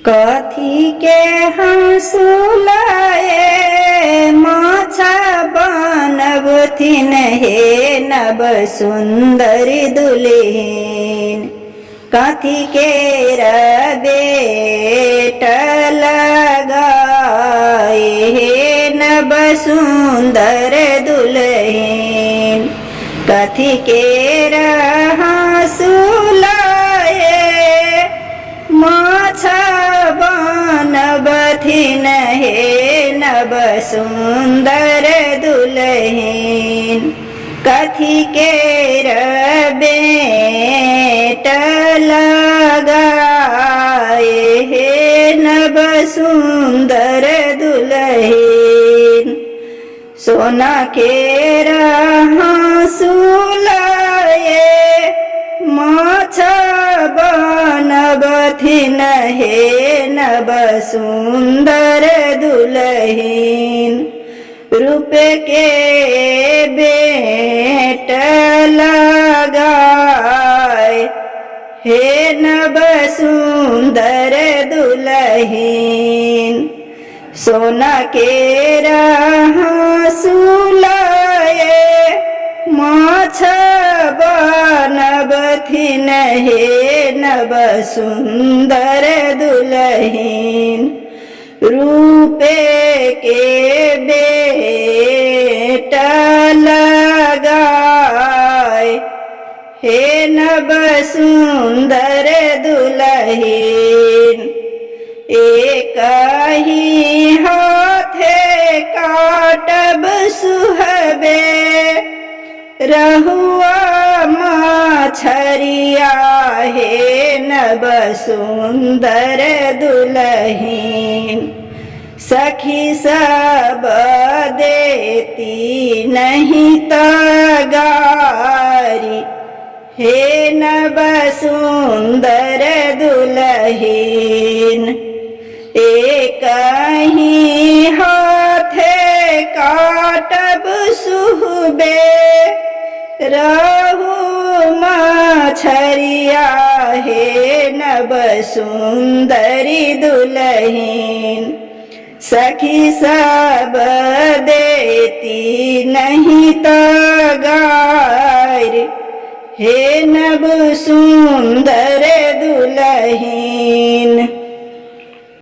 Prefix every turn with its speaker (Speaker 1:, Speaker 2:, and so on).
Speaker 1: कथी के हंसुलाए माछा बनबथिन हे नब सुंदर दुल्हीन। कथी के बेट लगाए हे नब सुंदर दुल्हीन। कथी के हंसुलाए माछा बनबथिन हे नब सुंदर दुल्हीन। कथी के बेट लगाए हे नब सुंदर दुल्हीन। सोना के हंसुलाए माछा बनबथिन हे नब सुंदर दुल्हीन। रूप के बेट लगाए हे नब सुंदर दुल्हीन। सोना के हंसुलाए माछा बनबथिन हे नब सुंदर दुल्हीन। रूपे के बेट लगाए हे नब सुंदर दुल्हीन। एक ही हाथे काटब सुहबे रहुआ मछरिया हे नब सुंदर दुल्हीन। सखी सब देती नहीं तगारी हे नब सुंदर दुल्हीन। एक ही हाथे काटब सुहबे रहु मछरिया हे नब सुंदरी दुल्हीन। सखी सब देती नहीं तगारी हे नब सुंदर दुल्हीन।